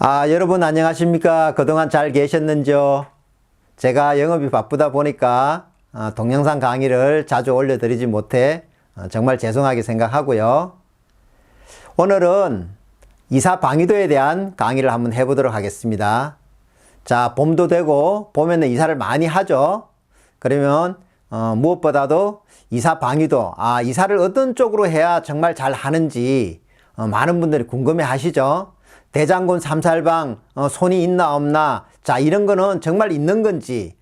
여러분 안녕하십니까? 그동안 잘 계셨는지요? 제가 영업이 바쁘다 보니까 동영상 강의를 자주 올려드리지 못해 정말 죄송하게 생각하고요. 오늘은 이사 방위도에 대한 강의를 한번 해보도록 하겠습니다. 자, 봄도 되고 봄에는 이사를 많이 하죠. 그러면 무엇보다도 이사 방위도, 이사를 어떤 쪽으로 해야 정말 잘 하는지 많은 분들이 궁금해 하시죠. 대장군 삼살방 손이 있나 없나, 자, 이런 거는 정말 있는 건지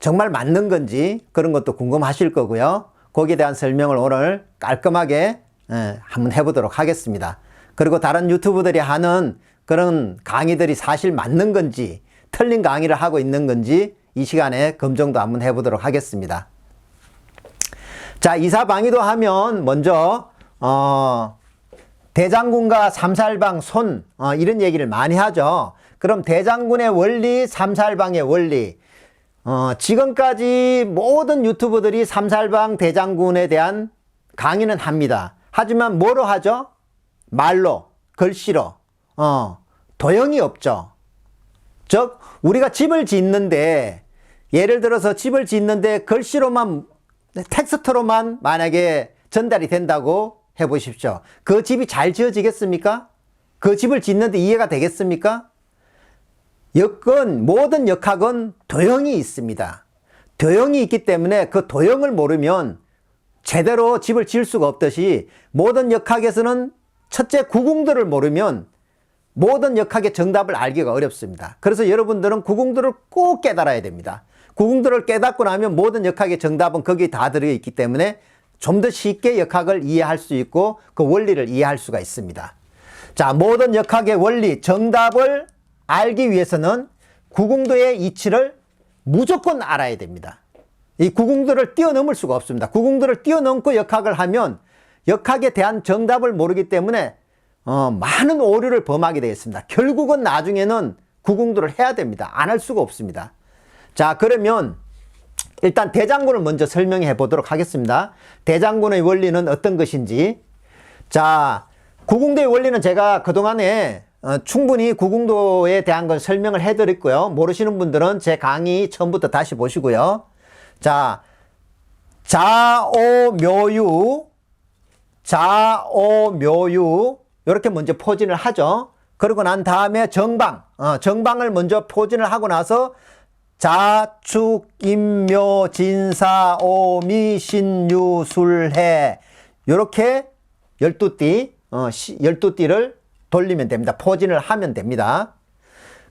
정말 맞는 건지 그런 것도 궁금하실 거고요. 거기에 대한 설명을 오늘 깔끔하게 한번 해보도록 하겠습니다. 그리고 다른 유튜브들이 하는 그런 강의들이 사실 맞는 건지 틀린 강의를 하고 있는 건지 이 시간에 검증도 한번 해보도록 하겠습니다. 자, 이사방위도 하면 먼저 대장군과 삼살방 손, 이런 얘기를 많이 하죠. 그럼 대장군의 원리, 삼살방의 원리. 지금까지 모든 유튜버들이 삼살방 대장군에 대한 강의는 합니다. 하지만 뭐로 하죠? 말로, 글씨로. 도형이 없죠. 즉, 우리가 집을 짓는데, 예를 들어서 집을 짓는데 글씨로만, 텍스트로만 만약에 전달이 된다고 해보십시오. 그 집이 잘 지어지겠습니까? 그 집을 짓는데 이해가 되겠습니까? 모든 역학은 도형이 있습니다. 도형이 있기 때문에 그 도형을 모르면 제대로 집을 지을 수가 없듯이 모든 역학에서는 첫째 구궁들을 모르면 모든 역학의 정답을 알기가 어렵습니다. 그래서 여러분들은 구궁들을 꼭 깨달아야 됩니다. 구궁들을 깨닫고 나면 모든 역학의 정답은 거기에 다 들어있기 때문에 좀 더 쉽게 역학을 이해할 수 있고 그 원리를 이해할 수가 있습니다. 자, 모든 역학의 원리, 정답을 알기 위해서는 구궁도의 이치를 무조건 알아야 됩니다. 이 구궁도를 뛰어넘을 수가 없습니다. 구궁도를 뛰어넘고 역학을 하면 역학에 대한 정답을 모르기 때문에 많은 오류를 범하게 되겠습니다. 결국은 나중에는 구궁도를 해야 됩니다. 안 할 수가 없습니다. 자, 그러면 일단 대장군을 먼저 설명해 보도록 하겠습니다. 대장군의 원리는 어떤 것인지. 자, 구궁도의 원리는 제가 그동안에 충분히 구궁도에 대한 건 설명을 해 드렸고요. 모르시는 분들은 제 강의 처음부터 다시 보시고요. 자, 자오묘유 이렇게 먼저 포진을 하죠. 그러고 난 다음에 정방을 먼저 포진을 하고 나서 자축, 임묘, 진사, 오미, 신유, 술해 이렇게 12띠를 돌리면 됩니다. 포진을 하면 됩니다.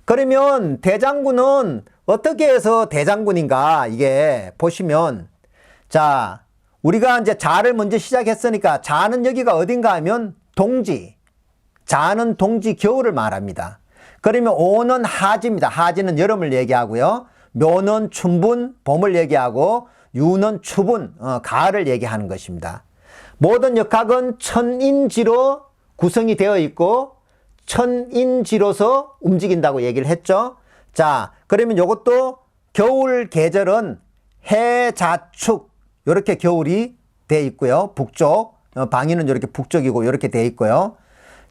그러면 대장군은 어떻게 해서 대장군인가, 이게 보시면, 자, 우리가 이제 자를 먼저 시작했으니까 자는 여기가 어딘가 하면 동지, 자는 동지 겨울을 말합니다. 그러면 오는 하지입니다. 하지는 여름을 얘기하고요. 묘는 춘분, 봄을 얘기하고, 유는 추분, 가을을 얘기하는 것입니다. 모든 역학은 천인지로 구성이 되어 있고 천인지로서 움직인다고 얘기를 했죠. 자, 그러면 이것도 겨울 계절은 해자축 이렇게 겨울이 되어 있고요. 북쪽, 방위는 이렇게 북쪽이고 이렇게 되어 있고요.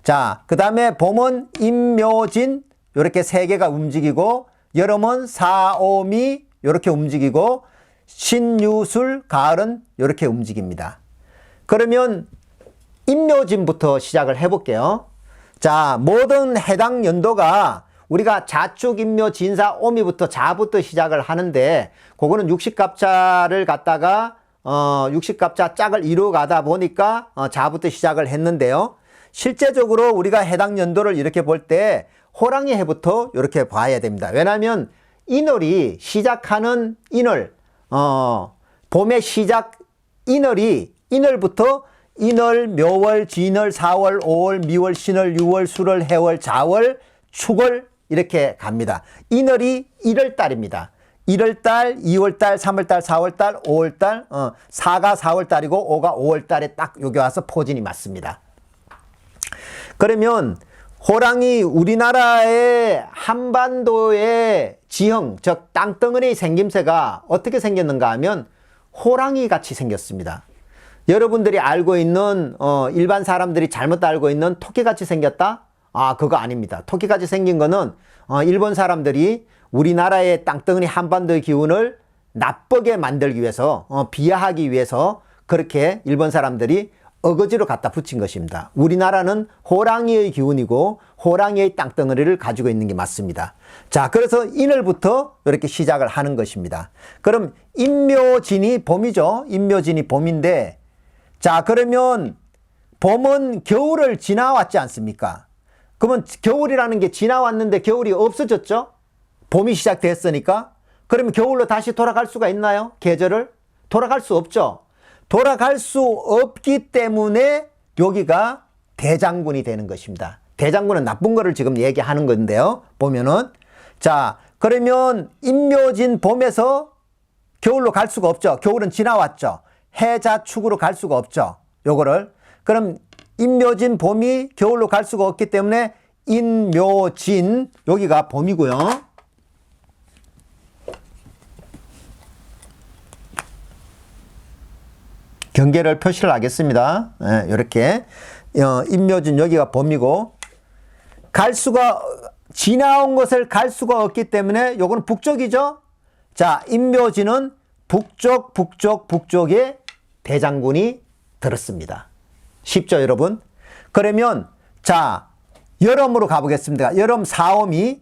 자, 그 다음에 봄은 임묘진 이렇게 세 개가 움직이고, 여름은 사오미 이렇게 움직이고, 신유술 가을은 이렇게 움직입니다. 그러면 임묘진부터 시작을 해볼게요. 자, 모든 해당 연도가 우리가 자축, 임묘, 진사, 오미부터 자부터 시작을 하는데, 그거는 60갑자를 갖다가 60갑자 짝을 이루어 가다 보니까 자부터 시작을 했는데요. 실제적으로 우리가 해당 연도를 이렇게 볼 때 호랑이 해부터 이렇게 봐야 됩니다. 왜냐하면 인월이 시작하는 인월, 봄의 시작 인월부터 인월, 묘월, 진월, 사월, 오월, 미월, 신월, 유월, 술월, 해월, 자월, 축월 이렇게 갑니다. 인월이 1월달입니다. 1월달, 2월달, 3월달, 4월달, 5월달, 4가 4월달이고 5가 5월달에 딱 여기 와서 포진이 맞습니다. 그러면 호랑이, 우리나라의 한반도의 지형, 즉 땅덩어리 생김새가 어떻게 생겼는가 하면 호랑이 같이 생겼습니다. 여러분들이 알고 있는 일반 사람들이 잘못 알고 있는 토끼같이 생겼다? 아, 그거 아닙니다. 토끼같이 생긴 거는 일본 사람들이 우리나라의 땅덩어리 한반도의 기운을 나쁘게 만들기 위해서, 비하하기 위해서 그렇게 일본 사람들이 어거지로 갖다 붙인 것입니다. 우리나라는 호랑이의 기운이고 호랑이의 땅덩어리를 가지고 있는 게 맞습니다. 자, 그래서 인을부터 이렇게 시작을 하는 것입니다. 그럼 인묘진이 봄이죠. 인묘진이 봄인데, 자, 그러면 봄은 겨울을 지나왔지 않습니까? 그러면 겨울이라는 게 지나왔는데 겨울이 없어졌죠? 봄이 시작됐으니까. 그러면 겨울로 다시 돌아갈 수가 있나요? 계절을? 돌아갈 수 없죠. 돌아갈 수 없기 때문에 여기가 대장군이 되는 것입니다. 대장군은 나쁜 거를 지금 얘기하는 건데요. 보면은, 자, 그러면 인묘진 봄에서 겨울로 갈 수가 없죠. 겨울은 지나왔죠. 해자축으로 갈 수가 없죠. 요거를. 그럼 인묘진 봄이 겨울로 갈 수가 없기 때문에 인묘진, 여기가 봄이고요. 경계를 표시를 하겠습니다. 네, 이렇게 인묘진 여기가 봄이고, 갈 수가, 지나온 것을 갈 수가 없기 때문에 요거는 북쪽이죠. 자, 인묘진은 북쪽에 대장군이 들었습니다. 쉽죠, 여러분? 그러면 자, 여름으로 가보겠습니다. 여름 사오미로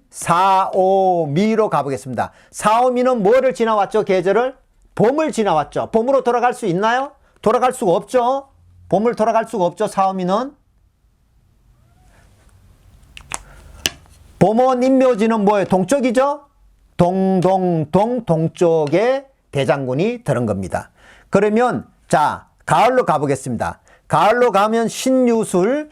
가보겠습니다. 사오미는 뭐를 지나왔죠? 계절을? 봄을 지나왔죠. 봄으로 돌아갈 수 있나요? 돌아갈 수가 없죠. 봄을 돌아갈 수가 없죠. 사오미는. 봄은 인묘지는 뭐예요? 동쪽이죠. 동쪽에 대장군이 들은 겁니다. 그러면 자, 가을로 가보겠습니다. 가을로 가면 신유술.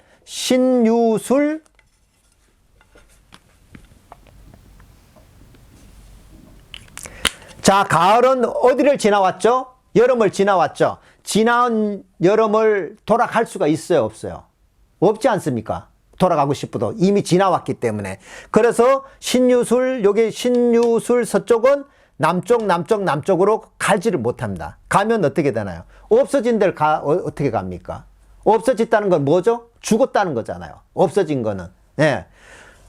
자, 가을은 어디를 지나왔죠? 여름을 지나왔죠. 지나온 여름을 돌아갈 수가 있어요, 없어요? 없지 않습니까? 돌아가고 싶어도 이미 지나왔기 때문에. 그래서 신유술, 여기 신유술 서쪽은 남쪽으로 가지를 못합니다. 가면 어떻게 되나요? 없어진 데를 어떻게 갑니까? 없어졌다는 건 뭐죠? 죽었다는 거잖아요. 없어진 거는. 예.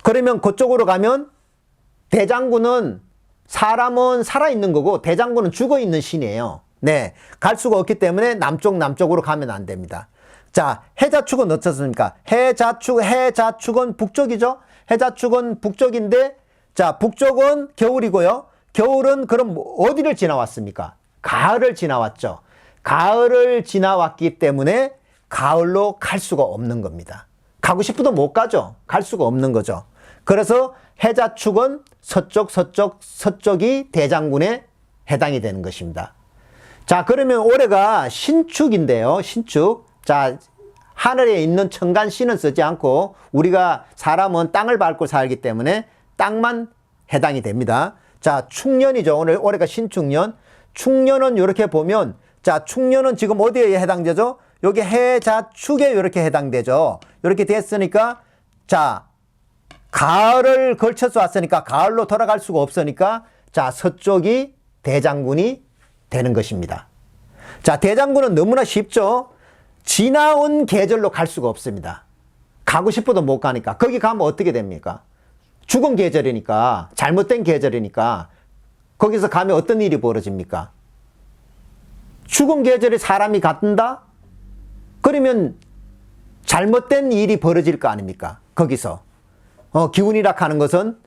그러면 그쪽으로 가면 대장군은, 사람은 살아있는 거고 대장군은 죽어있는 신이에요. 네. 갈 수가 없기 때문에 남쪽으로 가면 안 됩니다. 자, 해자축은 어떻습니까? 해자축은 북쪽이죠? 해자축은 북쪽인데, 자, 북쪽은 겨울이고요. 겨울은 그럼 어디를 지나왔습니까? 가을을 지나왔죠. 가을을 지나왔기 때문에 가을로 갈 수가 없는 겁니다. 가고 싶어도 못 가죠. 갈 수가 없는 거죠. 그래서 해자축은 서쪽이 대장군에 해당이 되는 것입니다. 자, 그러면 올해가 신축인데요. 신축. 자, 하늘에 있는 천간신은 쓰지 않고 우리가 사람은 땅을 밟고 살기 때문에 땅만 해당이 됩니다. 자, 축년이죠. 올해가 신축년. 축년은 이렇게 보면, 자, 축년은 지금 어디에 해당되죠? 여기 해자축에 이렇게 해당되죠. 이렇게 됐으니까, 자, 가을을 걸쳐서 왔으니까 가을로 돌아갈 수가 없으니까, 자, 서쪽이 대장군이 되는 것입니다. 자, 대장군은 너무나 쉽죠. 지나온 계절로 갈 수가 없습니다. 가고 싶어도 못 가니까. 거기 가면 어떻게 됩니까? 죽은 계절이니까, 잘못된 계절이니까 거기서 가면 어떤 일이 벌어집니까? 죽은 계절에 사람이 간다? 그러면 잘못된 일이 벌어질 거 아닙니까? 거기서. 기운이라 하는 것은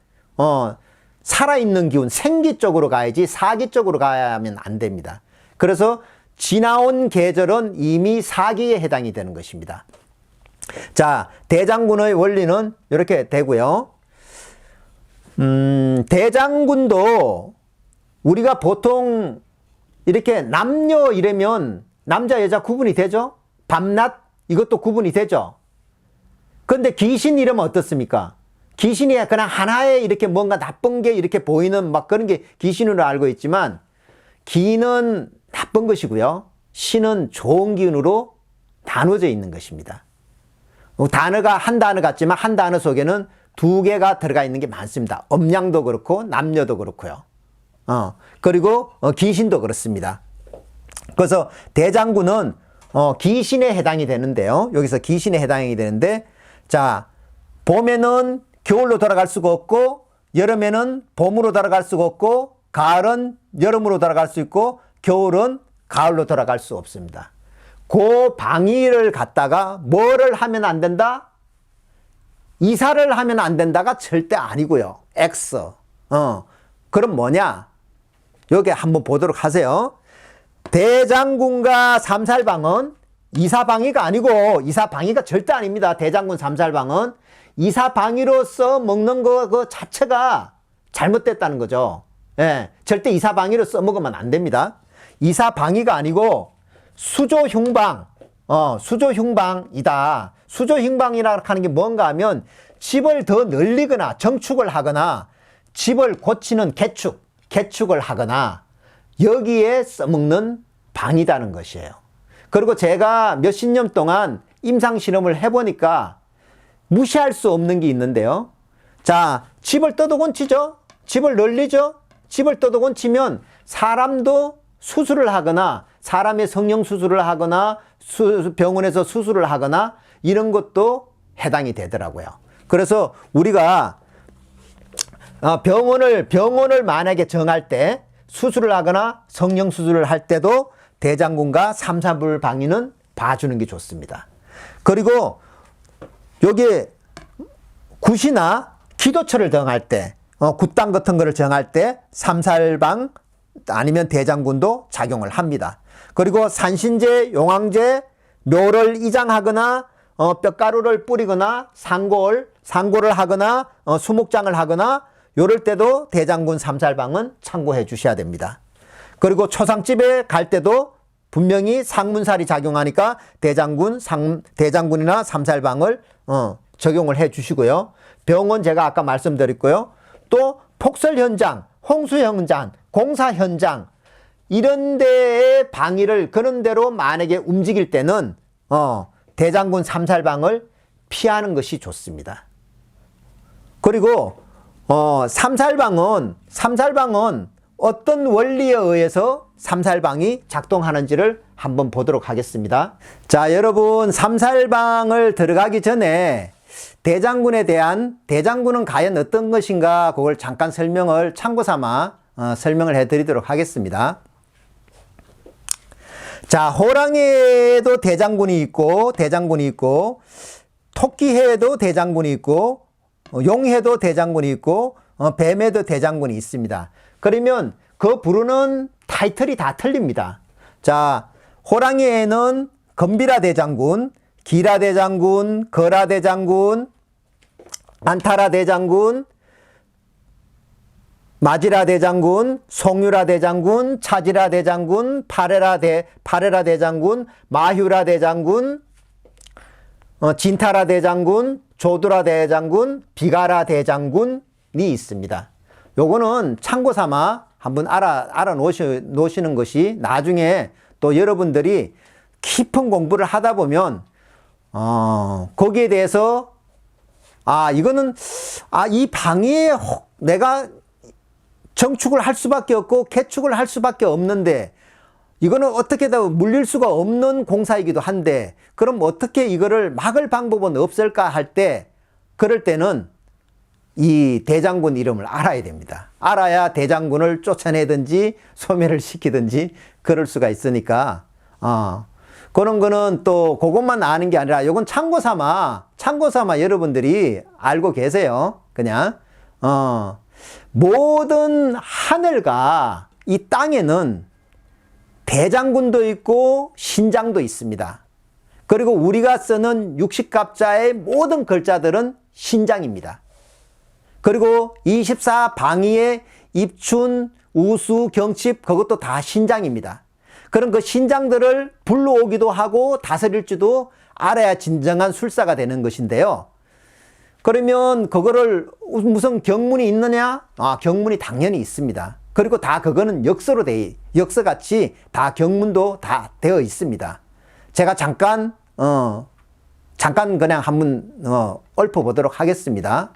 살아있는 기운, 생기 쪽으로 가야지 사기 쪽으로 가야면 안 됩니다. 그래서 지나온 계절은 이미 사기에 해당이 되는 것입니다. 자, 대장군의 원리는 이렇게 되고요. 대장군도 우리가 보통 이렇게 남녀 이러면 남자 여자 구분이 되죠? 밤낮 이것도 구분이 되죠? 그런데 귀신 이러면 어떻습니까? 귀신이 그냥 하나의 이렇게 뭔가 나쁜 게 이렇게 보이는 막 그런 게 귀신으로 알고 있지만, 기는 나쁜 것이고요. 신은 좋은 기운으로 나눠져 있는 것입니다. 단어가 한 단어 같지만 한 단어 속에는 두 개가 들어가 있는 게 많습니다. 음양도 그렇고 남녀도 그렇고요. 그리고 귀신도 그렇습니다. 그래서 대장군은 귀신에 해당이 되는데요. 여기서 귀신에 해당이 되는데, 자, 봄에는 겨울로 돌아갈 수가 없고, 여름에는 봄으로 돌아갈 수가 없고, 가을은 여름으로 돌아갈 수 있고, 겨울은 가을로 돌아갈 수 없습니다. 그 방위를 갖다가 뭐를 하면 안 된다? 이사를 하면 안 된다가 절대 아니고요. X. 그럼 뭐냐? 여기 한번 보도록 하세요. 대장군과 삼살방은 이사방위가 아니고, 이사방위가 절대 아닙니다. 대장군 삼살방은 이사방위로서 먹는 거 그 자체가 잘못됐다는 거죠. 예, 절대 이사방위로 써먹으면 안 됩니다. 이사방위가 아니고 수조흉방, 수조흉방이다. 수조흉방이라고 하는 게 뭔가 하면 집을 더 늘리거나 정축을 하거나 집을 고치는 개축을 하거나 여기에 써먹는 방이라는 것이에요. 그리고 제가 몇십 년 동안 임상실험을 해보니까 무시할 수 없는 게 있는데요. 자, 집을 떠도곤치죠. 집을 늘리죠. 집을 떠도곤치면 사람도 수술을 하거나 사람의 성형 수술을 하거나 병원에서 수술을 하거나 이런 것도 해당이 되더라고요. 그래서 우리가 병원을 만약에 정할 때 수술을 하거나 성형 수술을 할 때도 대장군과 삼사불 방위는 봐주는 게 좋습니다. 그리고 여기 굿이나 기도처를 정할 때, 굿당 같은 거를 정할 때 삼살방 아니면 대장군도 작용을 합니다. 그리고 산신제, 용왕제, 묘를 이장하거나 뼈가루를 뿌리거나 상고를 하거나 수목장을 하거나 요럴 때도 대장군 삼살방은 참고해 주셔야 됩니다. 그리고 초상집에 갈 때도 분명히 상문살이 작용하니까 대장군이나 삼살방을 적용을 해 주시고요. 병원 제가 아까 말씀드렸고요. 또 폭설 현장, 홍수 현장, 공사 현장 이런 데의 방위를 그런 대로 만약에 움직일 때는 대장군 삼살방을 피하는 것이 좋습니다. 그리고 삼살방은 어떤 원리에 의해서 삼살방이 작동하는지를 한번 보도록 하겠습니다. 자, 여러분 삼살방을 들어가기 전에 대장군은 과연 어떤 것인가 그걸 잠깐 참고 삼아 설명을 해드리도록 하겠습니다. 자, 호랑이에도 대장군이 있고 토끼해에도 대장군이 있고 용해도 대장군이 있고 뱀에도 대장군이 있습니다. 그러면 그 부르는 타이틀이 다 틀립니다. 자, 호랑이에는 건비라 대장군, 기라 대장군, 거라 대장군, 안타라 대장군, 마지라 대장군, 송유라 대장군, 차지라 대장군, 파레라 대장군, 마휴라 대장군, 진타라 대장군, 조두라 대장군, 비가라 대장군이 있습니다. 요거는 참고 삼아 한번 알아 놓으시는 것이 나중에 또 여러분들이 깊은 공부를 하다 보면 거기에 대해서 이거는 이 방위에 내가 정축을 할 수밖에 없고 개축을 할 수밖에 없는데 이거는 어떻게든 물릴 수가 없는 공사이기도 한데 그럼 어떻게 이거를 막을 방법은 없을까 할 때 그럴 때는 이 대장군 이름을 알아야 됩니다. 알아야 대장군을 쫓아내든지 소멸을 시키든지 그럴 수가 있으니까 그런 거는 또 그것만 아는 게 아니라 이건 참고 삼아 여러분들이 알고 계세요. 그냥 모든 하늘과 이 땅에는 대장군도 있고 신장도 있습니다. 그리고 우리가 쓰는 육식갑자의 모든 글자들은 신장입니다. 그리고 24방위의 입춘, 우수, 경칩 그것도 다 신장입니다. 그런 그 신장들을 불러오기도 하고 다스릴 줄도 알아야 진정한 술사가 되는 것인데요. 그러면 그거를 무슨 경문이 있느냐? 경문이 당연히 있습니다. 그리고 다 그거는 역서같이 다 경문도 다 되어 있습니다. 제가 잠깐 그냥 한번 읊어보도록 하겠습니다.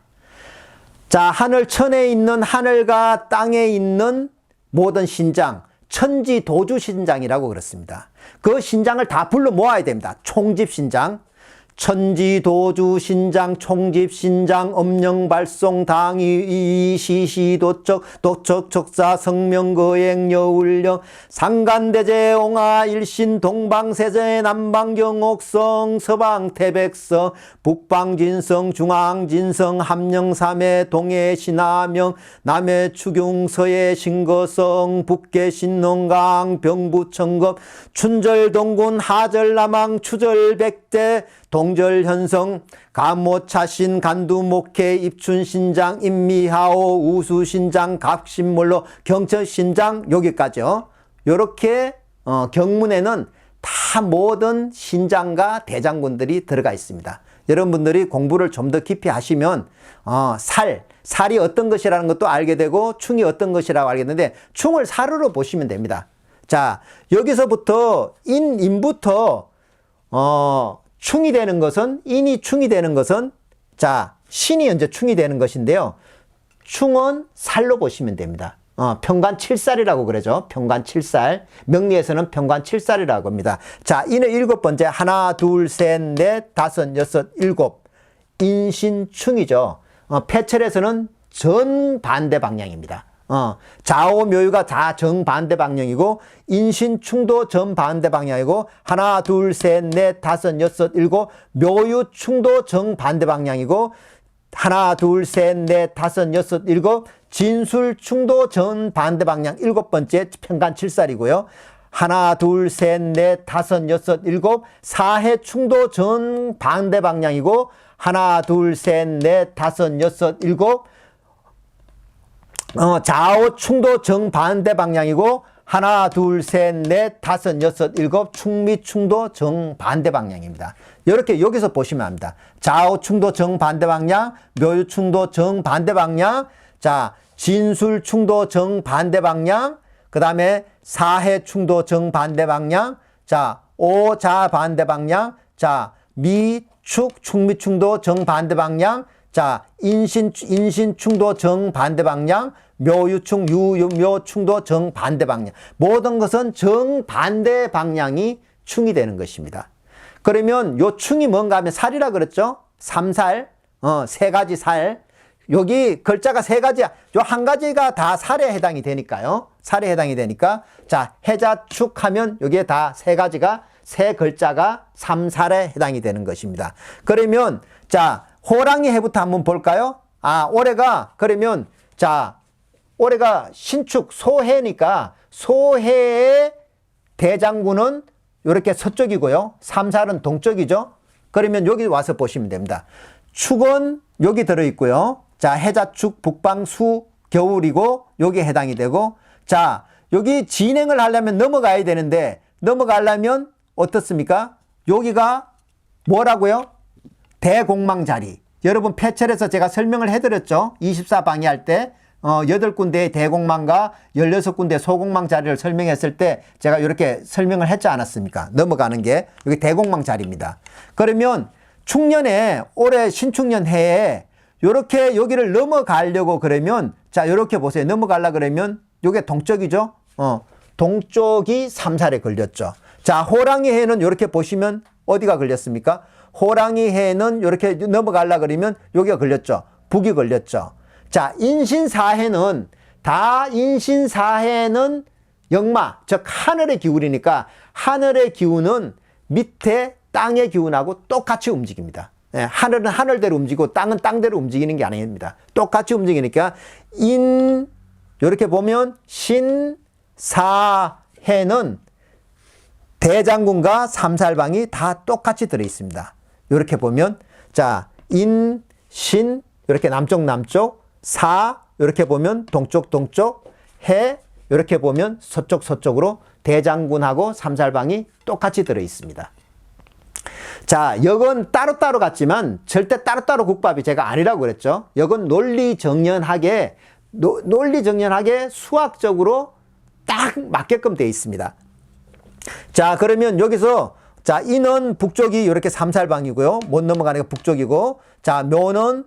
자, 하늘천에 있는 하늘과 땅에 있는 모든 신장, 천지도주신장이라고 그렇습니다. 그 신장을 다 불러 모아야 됩니다. 총집신장. 천지 도주 신장 총집 신장 엄령 발송 당위 시시 도적 도적 척사 성명 거행 여울령 상간대제 옹아 일신 동방세제 남방경옥성 서방태백성 북방진성 중앙진성 함령삼해 동해 신하명 남해 추경 서해 신거성 북계 신농강 병부천겁 춘절동군 하절남왕 추절백대 동절현성 감모차신 간두목회 입춘신장 임미하오 우수신장 갑신몰로 경천신장 여기까지요. 요렇게 경문에는 다 모든 신장과 대장군들이 들어가 있습니다. 여러분들이 공부를 좀 더 깊이 하시면 살이 어떤 것이라는 것도 알게 되고 충이 어떤 것이라고 알겠는데 충을 살으로 보시면 됩니다. 자, 여기서부터 인부터 충이 되는 것은 인이 충이 되는 것은 자, 신이 이제 충이 되는 것인데요. 충은 살로 보시면 됩니다. 평관 7살이라고 그러죠. 평관 7살. 명리에서는 평관 7살이라고 합니다. 자, 인의 7번째 하나, 둘, 셋, 넷, 다섯, 여섯, 일곱. 인신충이죠. 폐철에서는 정반대 방향입니다. 좌오묘유가 다 정반대 방향이고 인신충도 정반대 방향이고 하나, 둘, 셋, 넷, 다섯, 여섯, 일곱. 묘유충도 정반대 방향이고 하나, 둘, 셋, 넷, 다섯, 여섯, 일곱. 진술충도 정반대 방향 7번째 평관 7살이고요. 하나, 둘, 셋, 넷, 다섯, 여섯, 일곱. 사해충도 정반대 방향이고 하나, 둘, 셋, 넷, 다섯, 여섯, 일곱. 좌우충도 정반대 방향이고 하나, 둘, 셋, 넷, 다섯, 여섯, 일곱. 충미충도 정반대 방향입니다. 이렇게 여기서 보시면 합니다. 좌우충도 정반대 방향, 묘유충도 정반대 방향, 자, 진술충도 정반대 방향, 그 다음에 사해충도 정반대 방향, 자, 오자반대 방향, 자, 미축, 충미충도 정반대 방향, 자, 인신충도 정반대 방향, 묘유충, 묘충도 정반대 방향. 모든 것은 정반대 방향이 충이 되는 것입니다. 그러면 요 충이 뭔가 하면 살이라 그랬죠? 3살, 세 가지 살. 여기 글자가 세 가지야. 요 한 가지가 다 살에 해당이 되니까요. 살에 해당이 되니까. 자, 해자축 하면 여기에 다 세 가지가, 세 글자가 3살에 해당이 되는 것입니다. 그러면, 자, 호랑이 해부터 한번 볼까요? 올해가, 그러면, 자, 올해가 신축 소해니까 소해의 대장군은 이렇게 서쪽이고요. 3살은 동쪽이죠. 그러면 여기 와서 보시면 됩니다. 축은 여기 들어있고요. 자, 해자축 북방수 겨울이고 여기에 해당이 되고, 자, 여기 진행을 하려면 넘어가야 되는데 넘어가려면 어떻습니까? 여기가 뭐라고요? 대공망 자리. 여러분 폐철에서 제가 설명을 해드렸죠. 24방위 할 때 8군데의 대공망과 16군데의 소공망 자리를 설명했을 때 제가 이렇게 설명을 했지 않았습니까? 넘어가는 게 여기 대공망 자리입니다. 그러면 충년에 올해 신축년 해에 요렇게 여기를 넘어가려고 그러면, 자, 요렇게 보세요. 넘어가려 그러면 요게 동쪽이죠? 동쪽이 3살에 걸렸죠. 자, 호랑이 해는 요렇게 보시면 어디가 걸렸습니까? 호랑이 해는 요렇게 넘어가려 그러면 여기가 걸렸죠. 북이 걸렸죠. 자, 인신사해는 역마, 즉 하늘의 기울이니까 하늘의 기운은 밑에 땅의 기운하고 똑같이 움직입니다. 하늘은 하늘대로 움직이고 땅은 땅대로 움직이는 게 아닙니다. 똑같이 움직이니까 이렇게 보면 신사해는 대장군과 삼살방이 다 똑같이 들어있습니다. 이렇게 보면, 자, 신 이렇게 남쪽 사 이렇게 보면 동쪽 해 이렇게 보면 서쪽으로 대장군하고 삼살방이 똑같이 들어있습니다. 자, 역은 따로따로 같지만 절대 따로따로 국밥이 제가 아니라고 그랬죠. 역은 논리정연하게 수학적으로 딱 맞게끔 되어 있습니다. 자, 그러면 여기서, 자, 인은 북쪽이 이렇게 삼살방이고요. 못 넘어가는 게 북쪽이고, 자, 묘는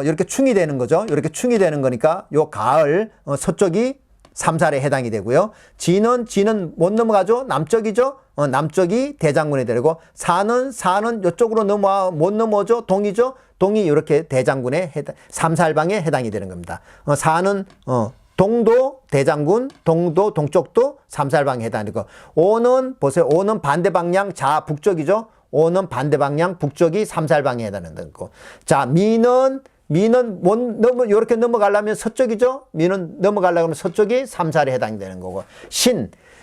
이렇게 충이 되는 거죠. 이렇게 충이 되는 거니까 요 가을 서쪽이 삼살에 해당이 되고요. 지는 못 넘어가죠. 남쪽이죠. 남쪽이 대장군이 되고 사는 이쪽으로 못 넘어오죠. 동이죠. 동이 이렇게 대장군의 삼살방에 해당이 되는 겁니다. 사는 동도 대장군, 동도 동쪽도 삼살방에 해당이 되고 오는 보세요. 오는 반대 방향 북쪽이죠. 오는 반대 방향 북쪽이 삼살방에 해당되는 거고. 자, 미는 이렇게 넘어가려면 서쪽이죠. 미는 넘어가려면 서쪽이 삼살에 해당되는 거고.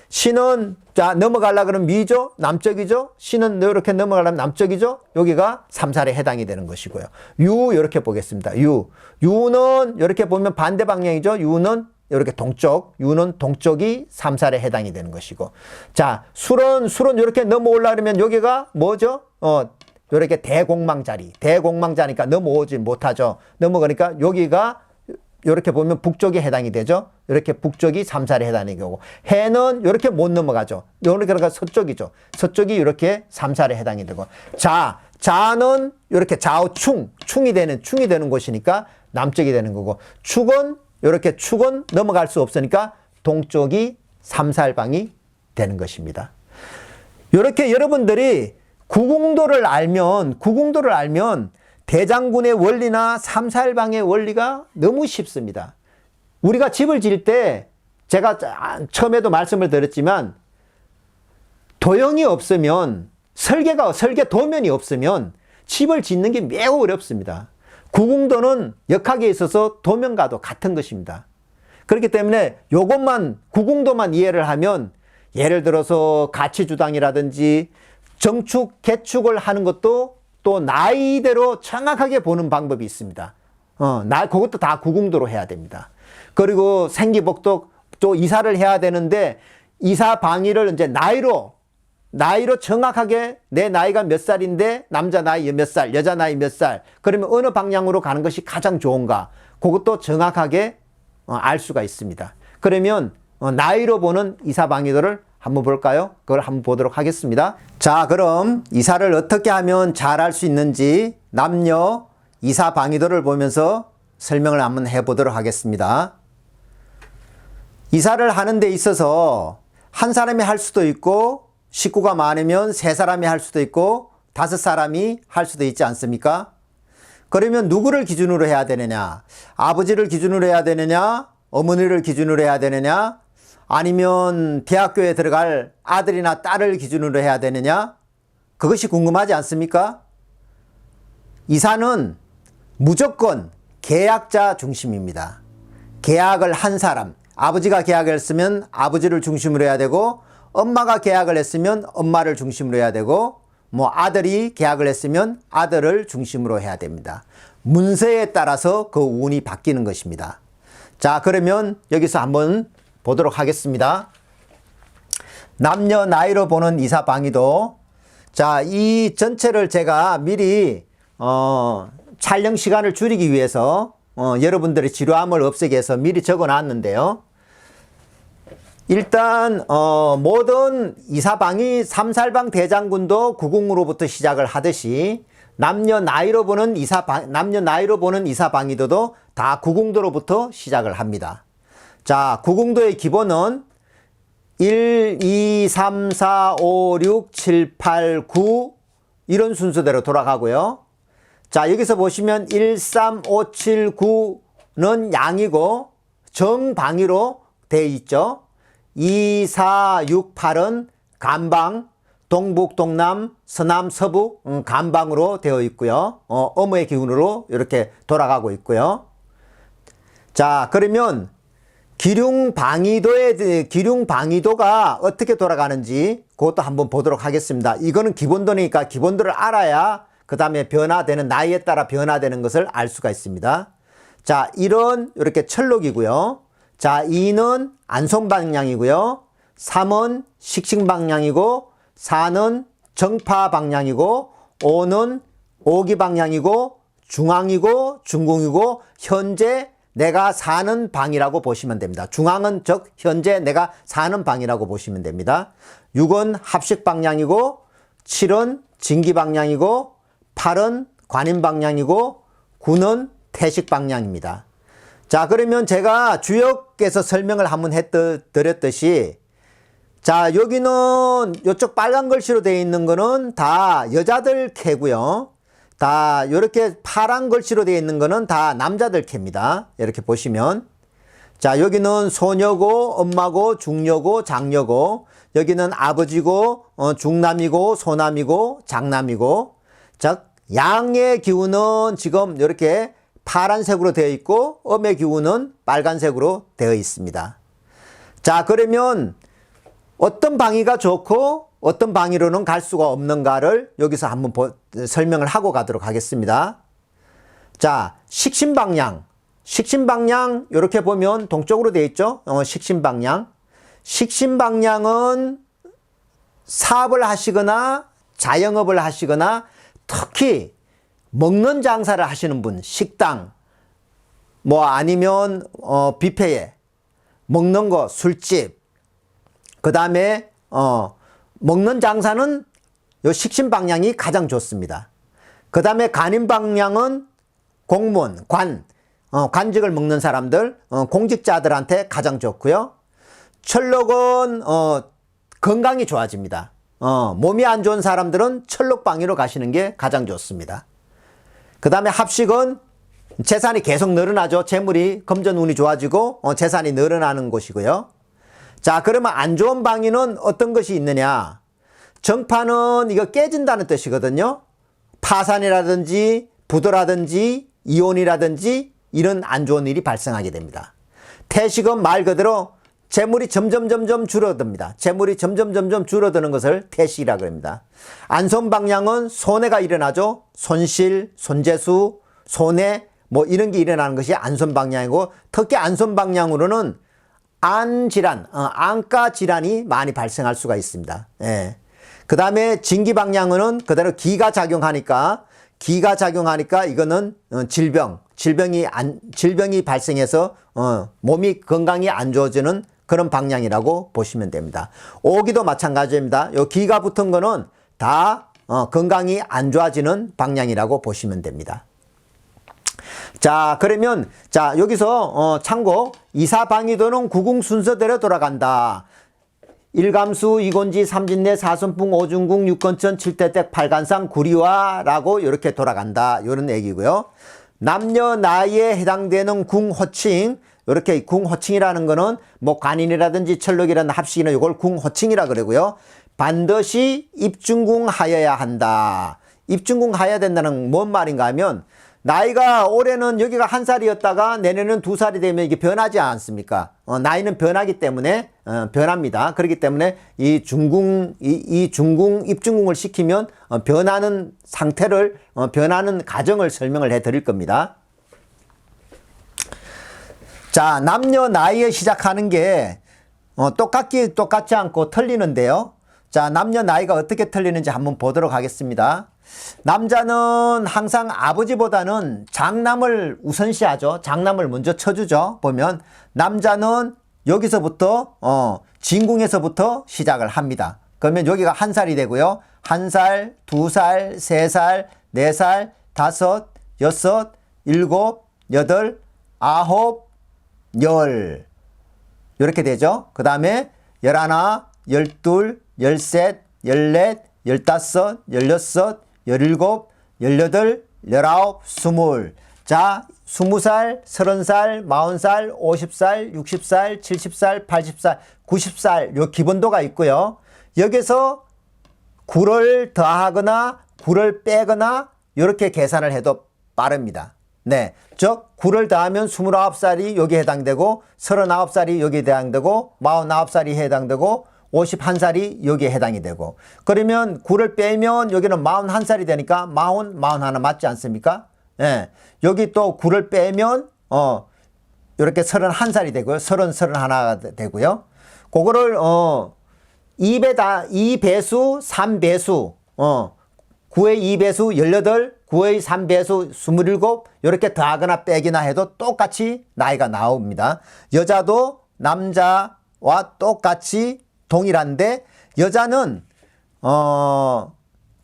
신은 자 넘어가려고 그러면 미죠. 남쪽이죠. 신은 이렇게 넘어가려면 남쪽이죠. 여기가 삼살에 해당이 되는 것이고요. 유 이렇게 보겠습니다. 유는 이렇게 보면 반대 방향이죠. 유는 이렇게 유는 동쪽이 삼살에 해당이 되는 것이고. 자, 술은 이렇게 넘어오려면 여기가 뭐죠? 이렇게 대공망자니까 넘어오지 못하죠. 넘어가니까 여기가 이렇게 보면 북쪽에 해당이 되죠. 이렇게 북쪽이 삼살에 해당이 되고, 해는 이렇게 못 넘어가죠. 이렇게 서쪽이죠. 서쪽이 이렇게 삼살에 해당이 되고, 자는 이렇게 충이 되는 곳이니까 남쪽이 되는 거고, 축은 넘어갈 수 없으니까 동쪽이 삼살방이 되는 것입니다. 이렇게 여러분들이 구궁도를 알면 대장군의 원리나 삼살방의 원리가 너무 쉽습니다. 우리가 집을 지을 때 제가 처음에도 말씀을 드렸지만 도형이 없으면 설계 도면이 없으면 집을 짓는 게 매우 어렵습니다. 구궁도는 역학에 있어서 도면과도 같은 것입니다. 그렇기 때문에 구궁도만 이해를 하면 예를 들어서 가치주당이라든지 정축, 개축을 하는 것도 또 나이대로 정확하게 보는 방법이 있습니다. 그것도 다 구궁도로 해야 됩니다. 그리고 생기복도 또 이사를 해야 되는데 이사 방위를 이제 나이로 정확하게 내 나이가 몇 살인데 남자 나이 몇 살, 여자 나이 몇 살, 그러면 어느 방향으로 가는 것이 가장 좋은가, 그것도 정확하게 알 수가 있습니다. 그러면 나이로 보는 이사 방위도를 한번 볼까요? 그걸 한번 보도록 하겠습니다. 자, 그럼 이사를 어떻게 하면 잘 할 수 있는지 남녀 이사 방위도를 보면서 설명을 한번 해보도록 하겠습니다. 이사를 하는 데 있어서 한 사람이 할 수도 있고 식구가 많으면 세 사람이 할 수도 있고 다섯 사람이 할 수도 있지 않습니까? 그러면 누구를 기준으로 해야 되느냐? 아버지를 기준으로 해야 되느냐? 어머니를 기준으로 해야 되느냐? 아니면 대학교에 들어갈 아들이나 딸을 기준으로 해야 되느냐? 그것이 궁금하지 않습니까? 이사는 무조건 계약자 중심입니다. 계약을 한 사람, 아버지가 계약을 했으면 아버지를 중심으로 해야 되고, 엄마가 계약을 했으면 엄마를 중심으로 해야 되고, 아들이 계약을 했으면 아들을 중심으로 해야 됩니다. 문서에 따라서 그 운이 바뀌는 것입니다. 자, 그러면 여기서 한번 보도록 하겠습니다. 남녀 나이로 보는 이사 방위도. 자, 이 전체를 제가 미리 촬영 시간을 줄이기 위해서 여러분들의 지루함을 없애기 위해서 미리 적어 놨는데요. 일단 모든 이사방이 삼살방 대장군도 구궁으로부터 시작을 하듯이 남녀 나이로 보는 이사방위도도 다 구궁도로부터 시작을 합니다. 자, 구궁도의 기본은 1, 2, 3, 4, 5, 6, 7, 8, 9 이런 순서대로 돌아가고요. 자, 여기서 보시면 1, 3, 5, 7, 9는 양이고 정방위로 되어 있죠. 2, 4, 6, 8은 간방, 동북, 동남, 서남, 서북 간방으로 되어 있고요. 어머의 기운으로 이렇게 돌아가고 있고요. 자, 그러면 기륭방위도가 어떻게 돌아가는지 그것도 한번 보도록 하겠습니다. 이거는 기본도니까 기본도를 알아야 그 다음에 나이에 따라 변화되는 것을 알 수가 있습니다. 자, 1은 이렇게 철록이고요. 자, 2는 안송방향이고요. 3은 식신방향이고, 4는 정파방향이고, 5는 오기방향이고, 중앙이고, 중궁이고, 현재 내가 사는 방이라고 보시면 됩니다. 중앙은 즉 현재 내가 사는 방이라고 보시면 됩니다. 6은 합식방향이고, 7은 진기방향이고, 8은 관인방향이고, 9는 태식방향입니다. 자, 그러면 제가 주역에서 설명을 한번 드렸듯이, 자, 여기는 이쪽 빨간 글씨로 되어 있는 거는 다 여자들 캐고요. 다 이렇게 파란 글씨로 되어 있는 거는 다 남자들 캐입니다. 이렇게 보시면. 자, 여기는 소녀고, 엄마고, 중녀고, 장녀고, 여기는 아버지고, 중남이고, 소남이고, 장남이고. 자, 양의 기운은 지금 이렇게 파란색으로 되어 있고, 음의 기운은 빨간색으로 되어 있습니다. 자, 그러면 어떤 방위가 좋고 어떤 방위로는 갈 수가 없는가를 여기서 한번 설명을 하고 가도록 하겠습니다. 자, 식신방향. 식신방향 이렇게 보면 동쪽으로 되어 있죠. 식신방향. 식신방향은 사업을 하시거나 자영업을 하시거나 특히 먹는 장사를 하시는 분, 식당, 뭐 아니면 뷔페에 먹는 거, 술집, 그 다음에 먹는 장사는 요 식신 방향이 가장 좋습니다. 그 다음에 간인 방향은 공무원, 관직을 먹는 사람들, 공직자들한테 가장 좋고요. 철록은 건강이 좋아집니다. 몸이 안 좋은 사람들은 철록 방위로 가시는 게 가장 좋습니다. 그 다음에 합식은 재산이 계속 늘어나죠. 재물이 금전운이 좋아지고 재산이 늘어나는 곳이고요. 자, 그러면 안 좋은 방위는 어떤 것이 있느냐? 정파는 이거 깨진다는 뜻이거든요. 파산이라든지 부도라든지 이혼이라든지 이런 안 좋은 일이 발생하게 됩니다. 태식은 말 그대로 재물이 점점 줄어듭니다. 재물이 점점 줄어드는 것을 태식이라고 합니다. 안손 방향은 손해가 일어나죠. 손실, 손재수, 손해 뭐 이런 게 일어나는 것이 안손 방향이고, 특히 안손 방향으로는 안질환, 안과 질환이 많이 발생할 수가 있습니다. 예. 그 다음에 진기 방향은 그대로 기가 작용하니까 이거는 질병이 발생해서 몸이 건강이 안 좋아지는 그런 방향이라고 보시면 됩니다. 오기도 마찬가지입니다. 요 기가 붙은 거는 다 건강이 안 좋아지는 방향이라고 보시면 됩니다. 자, 그러면 자, 여기서 참고 이사방위도는 구궁 순서대로 돌아간다. 일감수, 이곤지, 삼진내, 사순풍, 오중궁, 육건천, 칠대댁, 팔간상, 구리화라고 이렇게 돌아간다. 이런 얘기고요. 남녀 나이에 해당되는 궁호칭, 이렇게 궁호칭이라는 거는 뭐 관인이라든지 철록이라든지 합식이나 이걸 궁호칭이라 그러고요. 반드시 입중궁 하여야 한다. 입중궁 하여야 된다는 뭔 말인가 하면, 나이가 올해는 여기가 1살이었다가 내년은 2살이 되면 이게 변하지 않습니까? 나이는 변하기 때문에 변합니다. 그렇기 때문에 이 중궁 입중궁을 시키면 변하는 상태를 변하는 과정을 설명을 해 드릴 겁니다. 자, 남녀 나이에 시작하는 게 똑같지 않고 틀리는데요. 자, 남녀 나이가 어떻게 틀리는지 한번 보도록 하겠습니다. 남자는 항상 아버지보다는 장남을 우선시하죠. 장남을 먼저 쳐주죠. 보면 남자는 여기서부터 진궁에서부터 시작을 합니다. 그러면 여기가 1살이 되고요. 1살, 2살, 3살, 4살, 5, 6, 7, 8, 9, 10 이렇게 되죠. 그 다음에 11, 12, 13, 14, 15, 16, 17, 18, 19, 20. 자, 20살, 30살, 40살, 50살, 60살, 70살, 80살, 90살 요 기본도가 있고요. 여기서 9를 더하거나 9를 빼거나 이렇게 계산을 해도 빠릅니다. 네, 즉 9를 더하면 29살이 여기에 해당되고 39살이 여기에 해당되고 49살이 해당되고 51살이 여기에 해당이 되고, 그러면 9를 빼면 여기는 41살이 되니까 41 맞지 않습니까? 예. 여기 또 9를 빼면 이렇게 31살이 되고요. 31가 되고요. 그거를 2배수 3배수 9의 2배수 18, 9의 3배수 27 이렇게 더하거나 빼기나 해도 똑같이 나이가 나옵니다. 여자도 남자와 똑같이 동일한데 여자는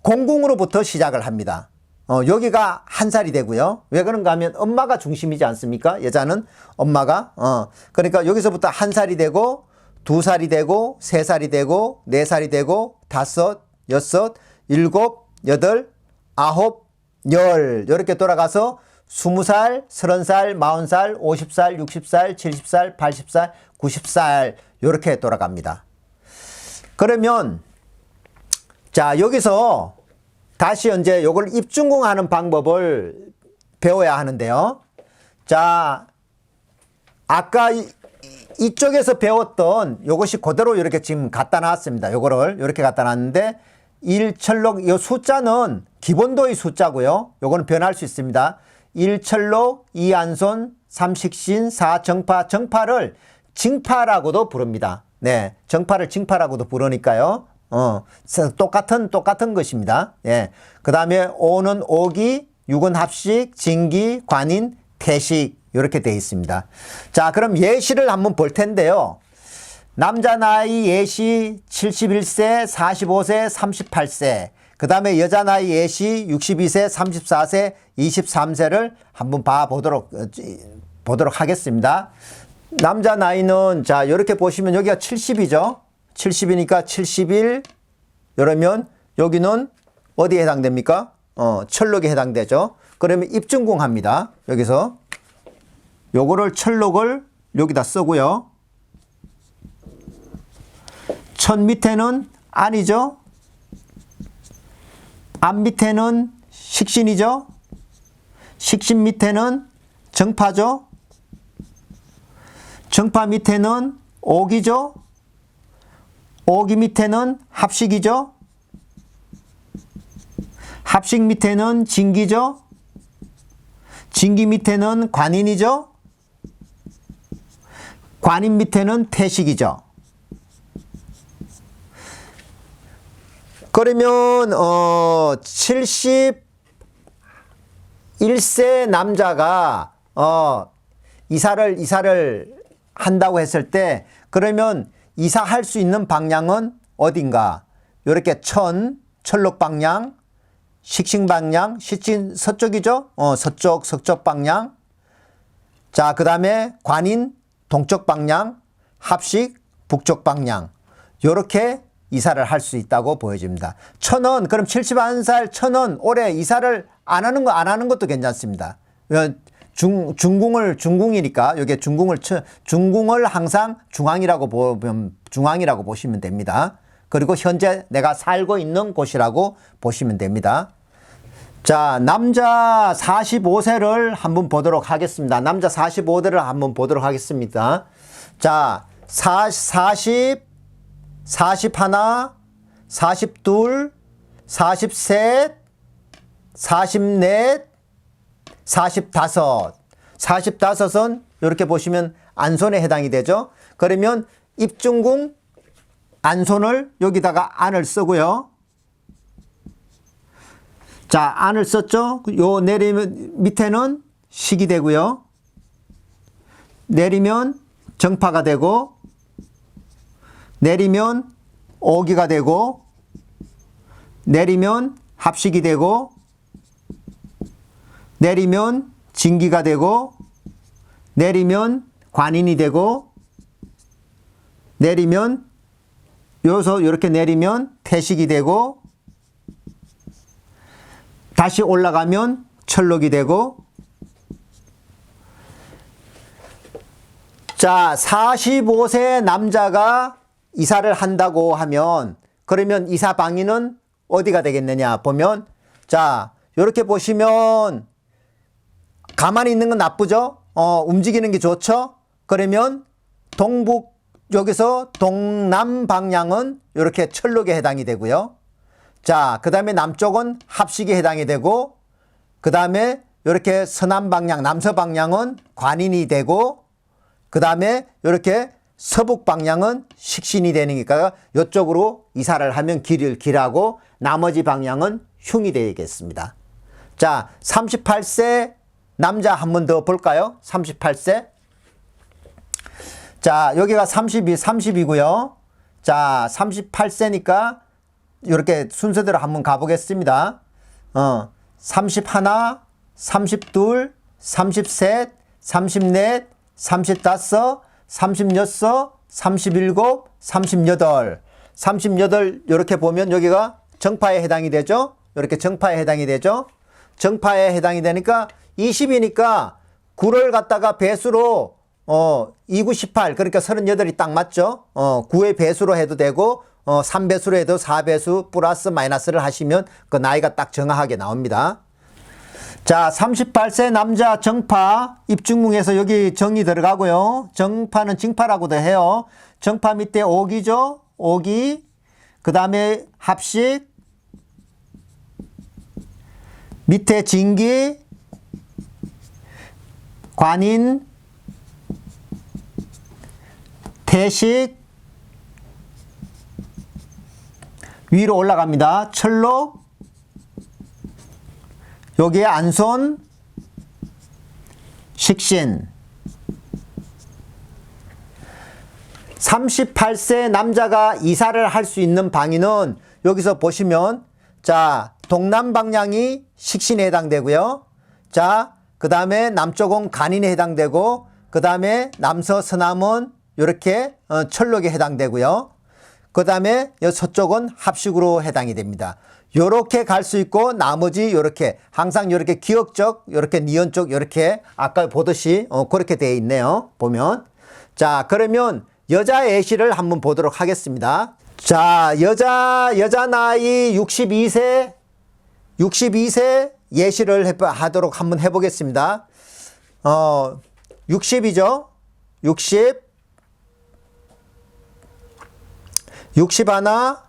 공궁으로부터 시작을 합니다. 여기가 한 살이 되고요. 왜 그런가 하면 엄마가 중심이지 않습니까? 여자는 엄마가. 그러니까 여기서부터 한 살이 되고, 두 살이 되고, 세 살이 되고, 네 살이 되고, 다섯, 여섯, 일곱, 여덟, 아홉, 열. 이렇게 돌아가서 20살, 30살, 40살, 50살, 60살, 70살, 80살, 90살. 이렇게 돌아갑니다. 그러면, 자, 여기서 다시 이제 요걸 입중궁하는 방법을 배워야 하는데요. 자, 아까 이쪽에서 배웠던 요것이 그대로 이렇게 지금 갖다 놨습니다. 요거를 이렇게 갖다 놨는데 일철록, 요 숫자는 기본도의 숫자고요. 요거는 변할 수 있습니다. 일철록, 이안손, 삼식신, 사정파, 정파를 징파라고도 부릅니다. 네, 정파를 징파라고도 부르니까요. 똑같은 것입니다. 예. 그 다음에 오는 오기, 육은 합식, 진기, 관인, 태식, 이렇게 되어 있습니다. 자, 그럼 예시를 한번 볼 텐데요. 남자 나이 예시 71세, 45세, 38세. 그 다음에 여자 나이 예시 62세, 34세, 23세를 한번 보도록 하겠습니다. 남자 나이는, 자, 이렇게 보시면 여기가 70이죠. 70이니까 71, 이러면 여기는 어디에 해당됩니까? 철록에 해당되죠. 그러면 입중궁 합니다. 여기서. 요거를 철록을 여기다 쓰고요. 천 밑에는 안이죠. 안 밑에는 식신이죠. 식신 밑에는 정파죠. 정파 밑에는 오기죠. 오기 밑에는 합식이죠. 합식 밑에는 진기죠. 진기 밑에는 관인이죠. 관인 밑에는 태식이죠. 그러면 71세 남자가 이사를 한다고 했을 때, 그러면 이사할 수 있는 방향은 어딘가? 이렇게 철록 방향, 식신 방향, 식신 서쪽이죠? 서쪽 방향. 자, 그 다음에 관인, 동쪽 방향, 합식, 북쪽 방향. 요렇게 이사를 할 수 있다고 보여집니다. 천은, 그럼 71살 천은 올해 이사를 안 하는 것도 괜찮습니다. 중궁이니까, 여기 중궁을 항상 중앙이라고 보시면 됩니다. 그리고 현재 내가 살고 있는 곳이라고 보시면 됩니다. 자, 남자 45세를 한번 보도록 하겠습니다. 남자 45세를 한번 보도록 하겠습니다. 자, 40, 41, 42, 43, 44, 45. 45은 이렇게 보시면 안손에 해당이 되죠. 그러면 입중궁 안손을 여기다가 안을 쓰고요. 자, 안을 썼죠. 요 내리면 밑에는 식이 되고요. 내리면 정파가 되고, 내리면 오기가 되고, 내리면 합식이 되고, 내리면 진기가 되고, 내리면 관인이 되고, 내리면 여기서 이렇게 내리면 태식이 되고, 다시 올라가면 철록이 되고. 자, 45세 남자가 이사를 한다고 하면, 그러면 이사 방위는 어디가 되겠느냐 보면, 자, 이렇게 보시면 가만히 있는 건 나쁘죠? 움직이는 게 좋죠? 그러면 동북, 여기서 동남 방향은 이렇게 철록에 해당이 되고요. 자, 그 다음에 남쪽은 합식에 해당이 되고, 그 다음에 이렇게 서남 방향, 남서 방향은 관인이 되고, 그 다음에 이렇게 서북 방향은 식신이 되니까 이쪽으로 이사를 하면 길하고, 나머지 방향은 흉이 되겠습니다. 자, 38세 남자 한 번 더 볼까요? 38세. 자, 여기가 30이고요. 자, 38세니까 이렇게 순서대로 한번 가보겠습니다. 31, 32, 33, 34, 35, 36, 37, 38, 38 이렇게 보면 여기가 정파에 해당이 되죠. 이렇게 정파에 해당이 되죠. 정파에 해당이 되니까 20이니까 9를 갖다가 배수로 2, 9, 18 그러니까 38이 딱 맞죠. 9의 배수로 해도 되고 3배수로 해도 4배수 플러스 마이너스를 하시면 그 나이가 딱 정확하게 나옵니다. 자, 38세 남자 정파 입중궁에서 여기 정이 들어가고요. 정파는 징파라고도 해요. 정파 밑에 오기죠. 오기. 그 다음에 합식. 밑에 진기. 관인. 태식. 위로 올라갑니다. 철록. 여기에 안손, 식신. 38세 남자가 이사를 할 수 있는 방위는 여기서 보시면 자, 동남 방향이 식신에 해당되고요. 자, 그 다음에 남쪽은 간인에 해당되고 그 다음에 남서 서남은 이렇게 철록에 해당되고요. 그 다음에 서쪽은 합식으로 해당이 됩니다. 요렇게 갈 수 있고 나머지 요렇게 항상 요렇게 기역적 요렇게 니은 쪽 요렇게 아까 보듯이 그렇게 되어 있네요. 보면 자, 그러면 여자 예시를 한번 보도록 하겠습니다. 자, 여자 나이 62세 예시를 하도록 한번 해보겠습니다. 60이죠. 60 하나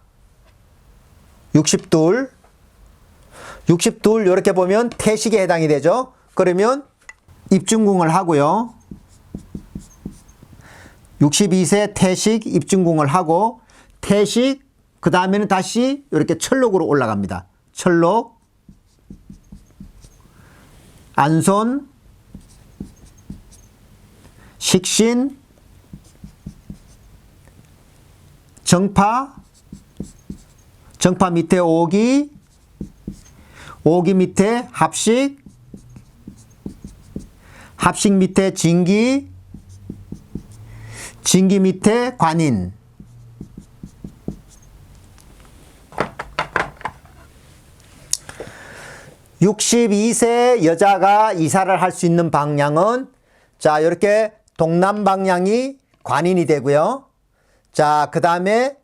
62 이렇게 보면 태식에 해당이 되죠. 그러면 입중궁을 하고요. 62세 태식 입중궁을 하고 태식 그 다음에는 다시 이렇게 철록으로 올라갑니다. 철록 안손 식신 정파 밑에 오기 밑에 합식 밑에 진기 밑에 관인. (62세) 여자가 이사를 할 수 있는 방향은 자, 이렇게 동남 방향이 관인이 되고요. 자, 그 다음에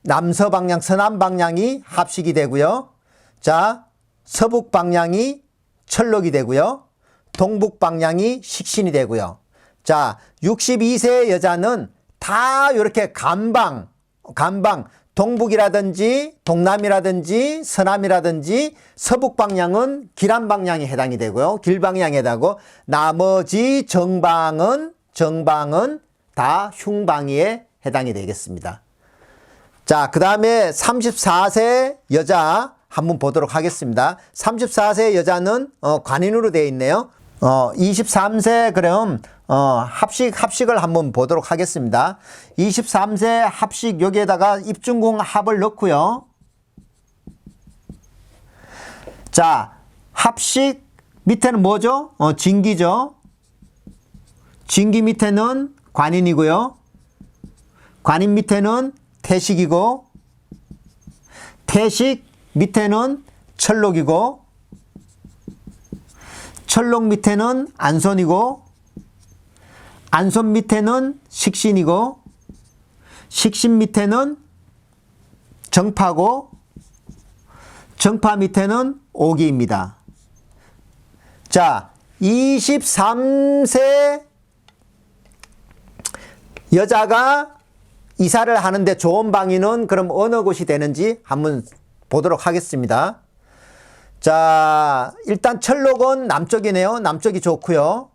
남서 방향, 서남 방향이 합식이 되고요. 자, 서북 방향이 철록이 되고요. 동북 방향이 식신이 되고요. 자, 62세 여자는 다 이렇게 간방, 동북이라든지 동남이라든지 서남이라든지 서북 방향은 길한 방향에 해당이 되고요. 길 방향에 해당하고 나머지 정방은 다 흉방위에 해당이 되겠습니다. 자, 그 다음에 34세 여자 한번 보도록 하겠습니다. 34세 여자는 관인으로 되어 있네요. 23세 그럼 합식을 한번 보도록 하겠습니다. 23세 합식 여기에다가 입중궁 합을 넣고요. 자, 합식 밑에는 뭐죠? 진기죠. 진기 밑에는 관인이고요. 관인 밑에는 태식이고 태식 밑에는 철록이고 철록 밑에는 안손이고 안손 밑에는 식신이고 식신 밑에는 정파고 정파 밑에는 오기입니다. 자, 23세 여자가 이사를 하는데 좋은 방위는 그럼 어느 곳이 되는지 한번 보도록 하겠습니다. 자, 일단 철록은 남쪽이네요. 남쪽이 좋고요.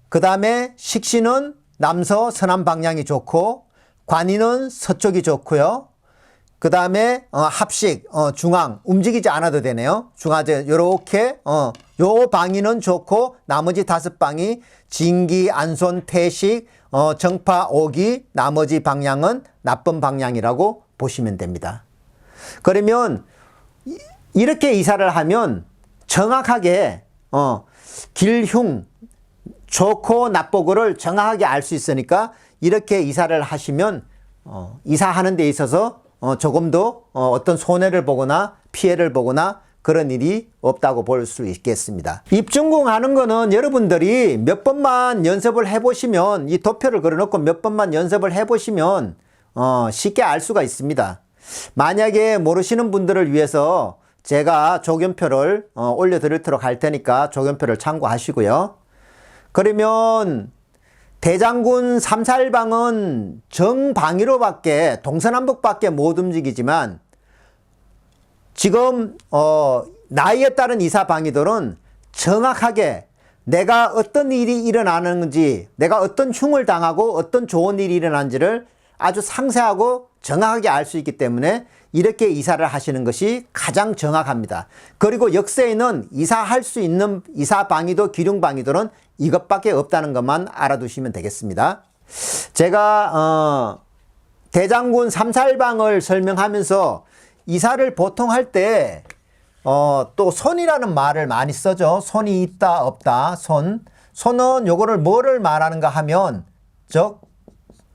그 다음에 식신은 남서 서남 방향이 좋고 관인은 서쪽이 좋고요. 그 다음에 합식 중앙 움직이지 않아도 되네요. 중화제 요렇게 요 방위는 좋고 나머지 5방이 진기 안손 태식 정파 오기 나머지 방향은 나쁜 방향이라고 보시면 됩니다. 그러면 이렇게 이사를 하면 정확하게 길흉 좋고 나쁘고를 정확하게 알 수 있으니까 이렇게 이사를 하시면 이사하는 데 있어서 조금도 어떤 손해를 보거나 피해를 보거나 그런 일이 없다고 볼 수 있겠습니다. 입중궁 하는 거는 여러분들이 몇 번만 연습을 해보시면, 이 도표를 걸어놓고 몇 번만 연습을 해보시면 쉽게 알 수가 있습니다. 만약에 모르시는 분들을 위해서 제가 조견표를 올려드리도록 할 테니까 조견표를 참고하시고요. 그러면 대장군 삼살방은 정방위로밖에, 동서남북밖에 못 움직이지만 지금 나이에 따른 이사방위들은 정확하게 내가 어떤 일이 일어나는지, 내가 어떤 흉을 당하고 어떤 좋은 일이 일어난지를 아주 상세하고 정확하게 알 수 있기 때문에 이렇게 이사를 하시는 것이 가장 정확합니다. 그리고 역세에는 이사할 수 있는 이사방위도 기륭방위도는 이것밖에 없다는 것만 알아두시면 되겠습니다. 제가 대장군 삼살방을 설명하면서 이사를 보통 할 때 또 손이라는 말을 많이 쓰죠. 손이 있다 없다. 손은 요거를 뭐를 말하는가 하면 즉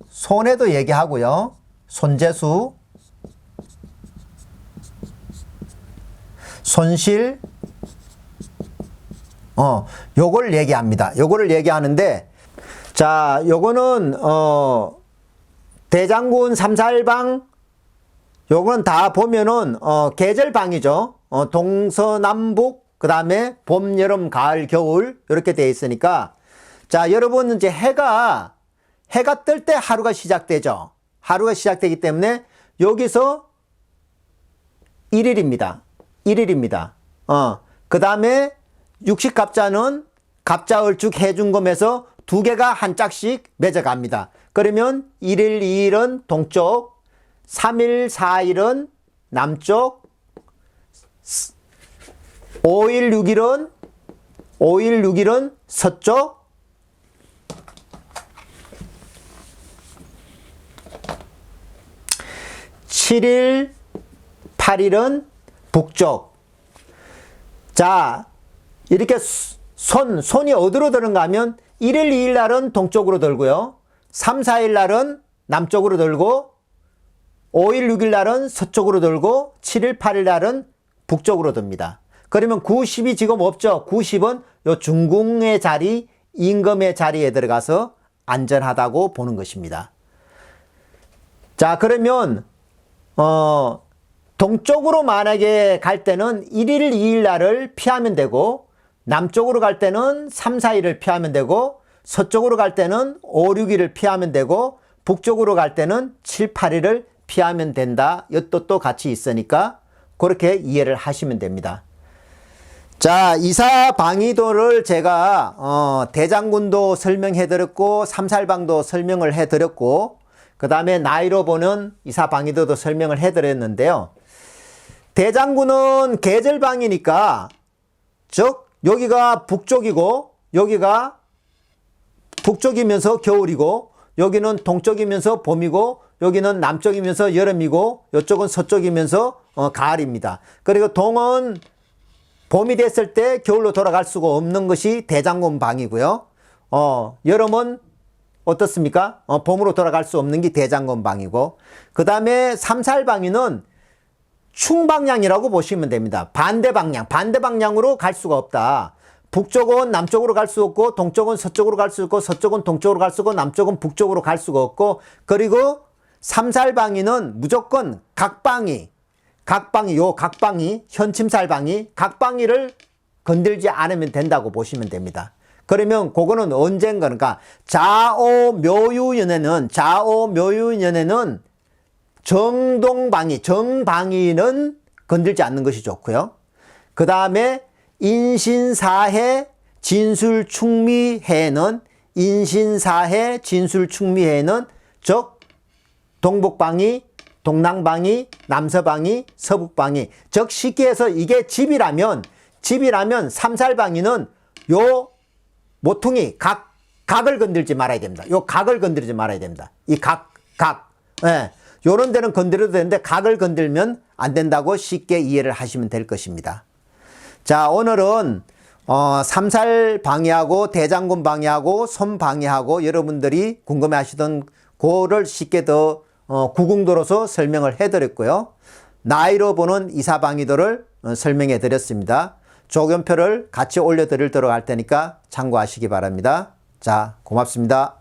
손해도 얘기하고요. 손재수, 손실, 요걸 얘기합니다. 요거를 얘기하는데, 자, 요거는 대장군 삼살방, 요거는 다 보면은 계절방이죠. 동서남북, 그 다음에 봄, 여름, 가을, 겨울 이렇게 되어 있으니까, 자, 여러분 이제 해가 뜰 때 하루가 시작되죠. 하루가 시작되기 때문에 여기서 1일입니다. 1일입니다. 그 다음에 육식갑자는 갑자을축 해중금에서 두 개가 한 짝씩 맺어갑니다. 그러면 1일, 2일은 동쪽, 3일, 4일은 남쪽, 5일, 6일은 서쪽, 7일, 8일은 북쪽. 자, 이렇게 손이 어디로 드는가 하면 1일, 2일 날은 동쪽으로 들고요. 3, 4일 날은 남쪽으로 들고 5일, 6일 날은 서쪽으로 들고 7일, 8일 날은 북쪽으로 듭니다. 그러면 9, 10이 지금 없죠. 9, 10은 요 중궁의 자리, 임금의 자리에 들어가서 안전하다고 보는 것입니다. 자, 그러면 동쪽으로 만약에 갈 때는 1일, 2일 날을 피하면 되고, 남쪽으로 갈 때는 3, 4일을 피하면 되고, 서쪽으로 갈 때는 5, 6일을 피하면 되고, 북쪽으로 갈 때는 7, 8일을 피하면 된다. 이 뜻도 같이 있으니까 그렇게 이해를 하시면 됩니다. 자, 이사방위도를 제가 대장군도 설명해드렸고 삼살방도 설명을 해드렸고, 그 다음에 나이로 보는 이사방위도도 설명을 해드렸는데요. 대장군은 계절방이니까, 즉 여기가 북쪽이고 여기가 북쪽이면서 겨울이고, 여기는 동쪽이면서 봄이고, 여기는 남쪽이면서 여름이고, 이쪽은 서쪽이면서 가을입니다. 그리고 동은 봄이 됐을 때 겨울로 돌아갈 수가 없는 것이 대장군 방이고요. 여름은 어떻습니까? 봄으로 돌아갈 수 없는 게 대장군 방이고, 그 다음에 삼살방위는 충방향이라고 보시면 됩니다. 반대 방향으로 갈 수가 없다. 북쪽은 남쪽으로 갈 수 없고, 동쪽은 서쪽으로 갈 수 없고, 서쪽은 동쪽으로 갈 수 없고, 남쪽은 북쪽으로 갈 수가 없고, 그리고 삼살방위는 무조건 각방위, 현침살방위, 각방위를 건들지 않으면 된다고 보시면 됩니다. 그러면 그거는 언젠가, 그러니까 좌오묘유연에는 정방위는 건들지 않는 것이 좋고요. 그 다음에 인신사해 진술충미해는 즉 동북방위, 동남방위, 남서방위, 서북방위, 즉 쉽게 해서 이게 집이라면 삼살방위는 요 모퉁이 각을 건들지 말아야 됩니다. 요 각을 건드리지 말아야 됩니다. 이 각. 예. 요런 데는 건드려도 되는데 각을 건들면 안 된다고 쉽게 이해를 하시면 될 것입니다. 자, 오늘은 삼살 방해하고 대장군 방해하고 손 방해하고 여러분들이 궁금해 하시던 그거를 쉽게 더 구궁도로서 설명을 해드렸고요. 나이로 보는 이사방위도를 설명해 드렸습니다. 조견표를 같이 올려드리도록 할 테니까 참고하시기 바랍니다. 자, 고맙습니다.